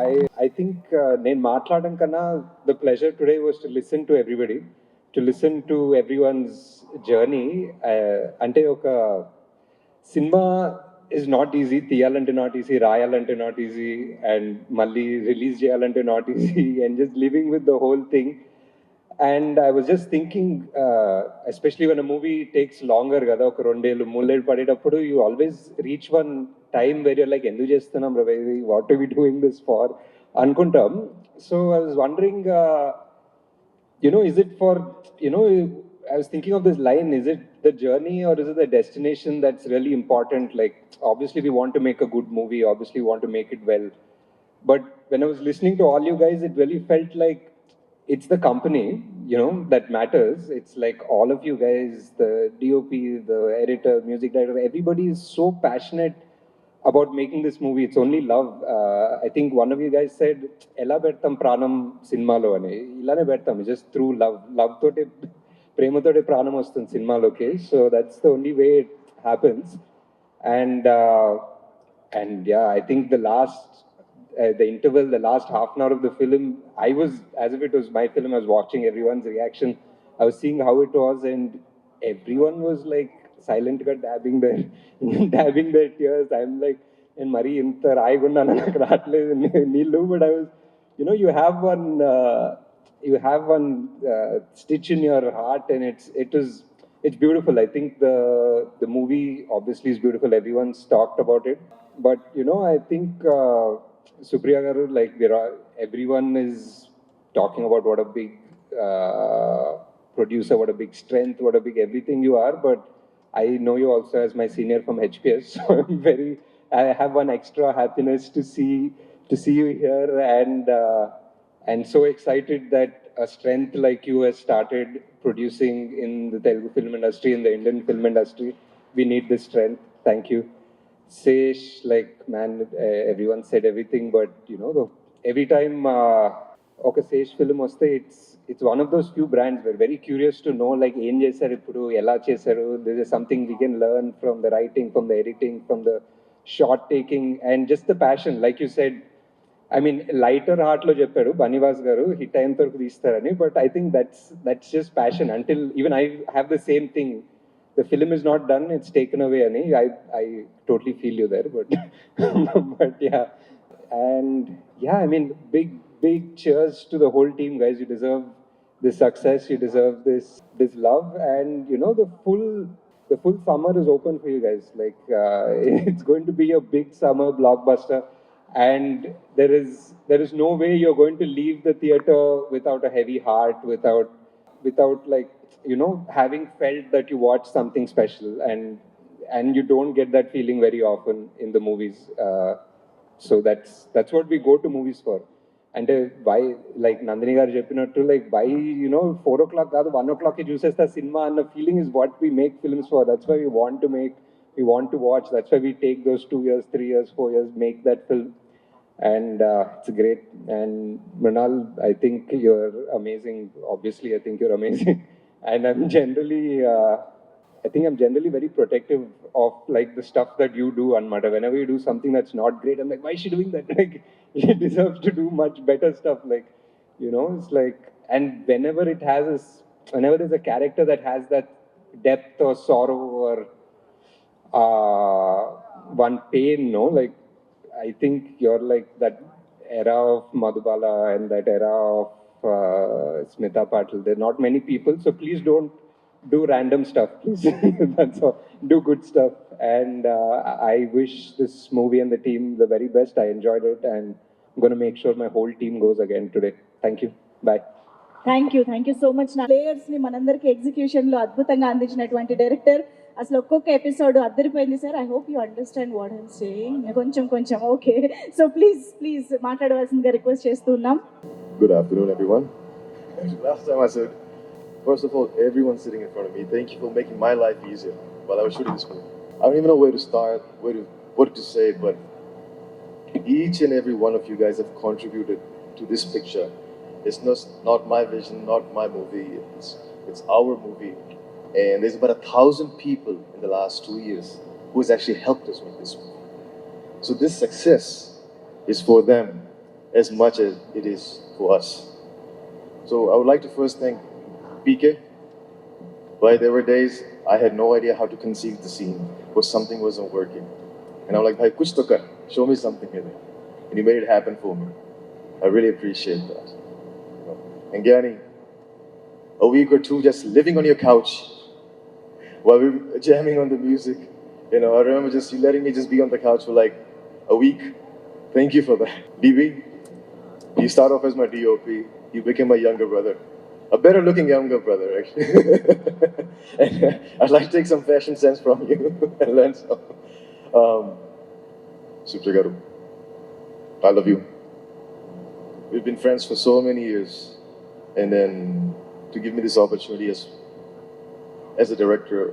I think నేను మాట్లాడడం కన్నా the pleasure today was to listen to everybody, to listen to everyone's journey. అంటే ఒక సినిమా is not easy, తీయాలంటే not easy, రాయాలంటే not easy, and మళ్ళీ రిలీజ్ చేయాలంటే not easy, and just living with the whole thing. And I was just thinking, especially when a movie takes longer, కదా ఒక రెండేళ్ళు మూడేళ్ళు పడేటప్పుడు you always reach one time where you're like, ఎందుకు చేస్తున్నాం రా ఇది, what are we doing this for అనుకుంటాం. So I was wondering, is it for, I was thinking of this line, is it the journey or is it the destination that's really important? Like, obviously, we want to make a good movie, obviously, we want to make it well. But when I was listening to all you guys, it really felt like it's the company, that matters. It's like all of you guys, the DOP, the editor, music director, everybody is so passionate about making this movie. It's only love. I think one of you guys said, "Ella bettam pranam cinema ane." Ilane bettam, just through love. Love tote, prema tote pranam ostun cinema loke. So that's the only way it happens. And yeah, I think the interval, the last half an hour of the film, I was, as if it was my film, I was watching everyone's reaction. I was seeing how it was, and everyone was like silent, dabbing their, dabbing their tears. I'm like, and Mari inta raayigunnana నాకు రావట్లేదు నీళ్ళు, but I was, you have one stitch in your heart, and it's beautiful. I think the movie obviously is beautiful. Everyone's talked about it, but I think Supriya garu, like everyone is talking about what a big producer, what a big strength, what a big everything you are. But I know you also as my senior from HPS, so I have one extra happiness to see you here, and so excited that a strength like you has started producing in the Telugu film industry, in the Indian film industry. We need this strength. Thank you. Sesh, like, man, everyone said everything, but every time ఒక Sesh film వస్తే it's one of those few brands we're very curious to know, like ఏం చేశారు ఇప్పుడు, ఎలా చేశారు. This is something we can learn from the writing, from the editing, from the shot taking, and just the passion, like you said. I mean, lighter హార్ట్లో చెప్పాడు బనివాస్ గారు hit అయిన వరకు తీస్తారని, but I think that's just passion. Until even I have the same thing, the film is not done, it's taken away, ani. I totally feel you there, but but yeah. And yeah, I mean, big cheers to the whole team, guys. You deserve this success, you deserve this love, and the full summer is open for you guys. Like, it's going to be a big summer blockbuster, and there is no way you're going to leave the theater without a heavy heart, without like, having felt that you watched something special, and you don't get that feeling very often in the movies. So that's what we go to movies for. అంటే why, like Nandini garu చెప్పినట్టు, like why 4 o'clock కాదు 1 o'clock చూసేస్తా cinema అన్న feeling is what we make films for. That's why we want to make, we want to watch. That's why we take those 2 years, 3 years, 4 years, make that film. And it's great. And Mrinal, I think you're amazing. Obviously, I think you're amazing. And I think I'm generally very protective of like the stuff that you do on Mata. Whenever you do something that's not great, I'm like, why is she doing that? Like, she deserves to do much better stuff. Like, it's like, and whenever there's a character that has that depth or sorrow or one pain, like, I think you're like that era of Madhubala and that era of Smita Patil. There are not many people, so please don't do random stuff, please. That's all. Do good stuff. And I wish this movie and the team the very best. I enjoyed it, and I'm going to make sure my whole team goes again today. Thank you. Bye. Thank you so much. నా ప్లేయర్స్ని మనందరికీ ఎగ్జిక్యూషన్లో అద్భుతంగా అందించినటువంటి director. అసలు ఒక్కొక్క episode అద్దరిపోయింది sir. I hope you understand what I'm saying. కొంచెం okay. So please మాట్లాడవలసిందిగా request చేస్తున్నాం. Good afternoon, everyone. Last time I said, first of all, everyone sitting in front of me, thank you for making my life easier while I was shooting this movie. I don't even know where to start, what to say, but each and every one of you guys have contributed to this picture. It's not my vision, not my movie. It's our movie. And there's about 1,000 people in the last 2 years who has actually helped us make this movie. So this success is for them. as much as it is for us. So I would like to first thank PK. But there were days I had no idea how to conceive the scene, or something wasn't working. And I'm like, bhai, kuch to kar. Show me something in it. And he made it happen for me. I really appreciate that. And Gyani, a week or two just living on your couch while we were jamming on the music. You know, I remember just you letting me just be on the couch for like a week. Thank you for that. DB, you start off as my DOP. You became my younger brother. A better looking younger brother, actually. And I'd like to take some fashion sense from you and learn some. Supragaru, I love you. We've been friends for so many years. And then to give me this opportunity as a director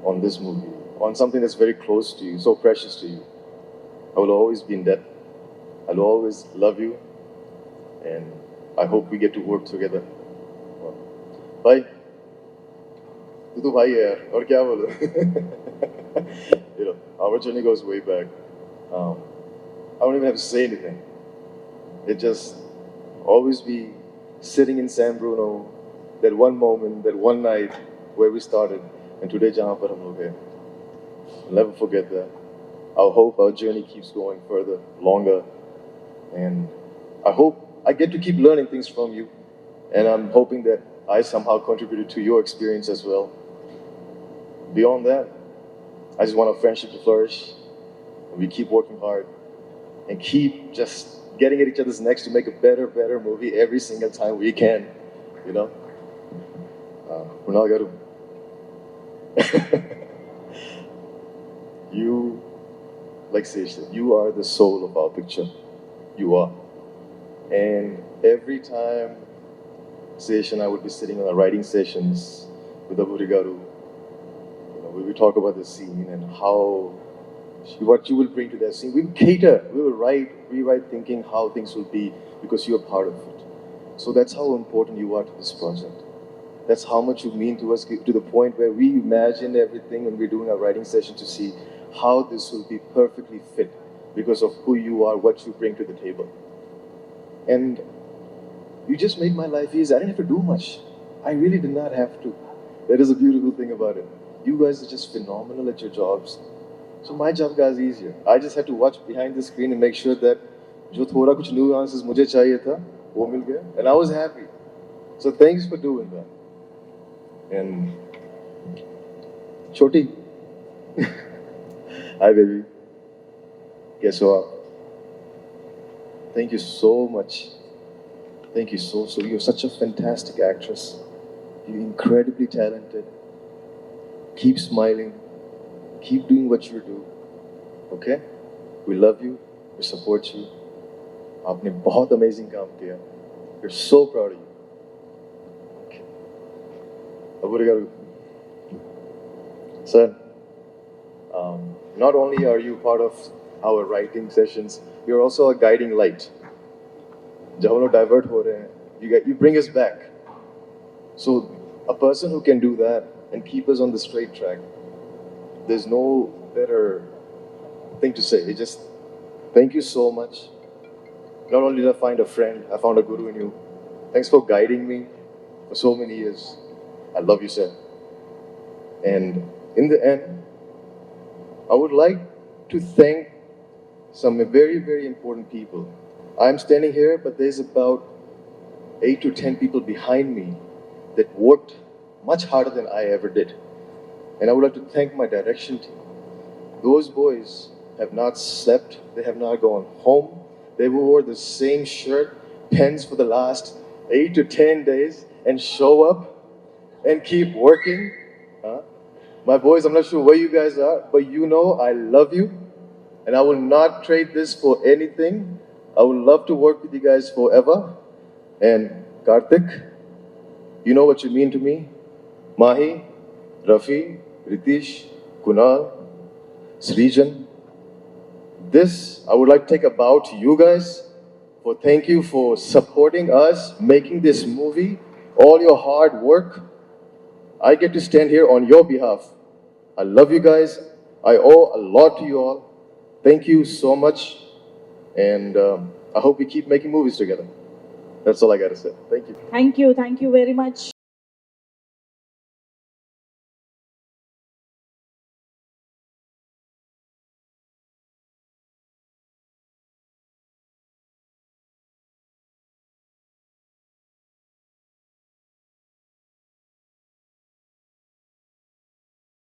on this movie, on something that's very close to you, so precious to you, I will always be in debt. I'll always love you. And I hope we get to work together. भाई तू तो भाई है यार और क्या बोलूं you know our journey goes way back. I don't even have to say anything. It just always be sitting in San Bruno, that one moment, that one night where we started, and today jahan par hum log hain. I'll never forget that. I hope our journey keeps going further, longer, and I hope I get to keep learning things from you, and I'm hoping that I somehow contributed to your experience as well. Beyond that, I just want our friendship to flourish. And we keep working hard and keep just getting at each other's necks to make a better movie every single time we can. You know? Kunal Garu. You, like Sej said, you are the soul of our picture. You are. And every time Sej and I would be sitting on our writing sessions with Aburi Garu, you know, we would talk about the scene and what you will bring to that scene. We would cater, we would rewrite thinking how things will be because you're part of it. So that's how important you are to this project. That's how much you mean to us, to the point where we imagine everything when we're doing our writing session to see how this will be perfectly fit because of who you are, what you bring to the table. And you just made my life easy. I didn't have to do much. I really did not have to. That is a beautiful thing about it. You guys are just phenomenal at your jobs. So my job got easier. I just had to watch behind the screen and make sure that जो थोड़ा कुछ nuances मुझे चाहिए था, वो मिल गया. And I was happy. So thanks for doing that. And Choti. Hi baby. Guess what? Thank you so much. Thank you so. You're such a fantastic actress. You're incredibly talented. Keep smiling. Keep doing what you do. Okay? We love you. We support you. आपने बहुत amazing काम किया. We're so proud of you. Okay. Aburi Garu. Sir, not only are you part of our writing sessions, you're also a guiding light. जब हम लोग divert हो रहे हैं, you bring us back. So a person who can do that and keep us on the straight track, there's no better thing to say. It just thank you so much. Not only did I find a friend, I found a guru in you. Thanks for guiding me for so many years. I love you, sir. And in the end, I would like to thank some very important people. I'm standing here, but there's about 8 to 10 people behind me that worked much harder than I ever did. And I would like to thank my direction team. Those boys have not slept, they have not gone home. They wore the same shirt, pens for the last 8 to 10 days and show up and keep working. My boys, I'm not sure where you guys are, but you know I love you and I will not trade this for anything. I would love to work with you guys forever. And Karthik, you know what you mean to me. Mahi, Rafi, Ritish, Kunal, Srijan. This, I would like to take a bow to you guys for thank you for supporting us, making this movie, all your hard work. I get to stand here on your behalf. I love you guys. I owe a lot to you all. Thank you so much. And I hope we keep making movies together. That's all I gotta say. Thank you. Thank you very much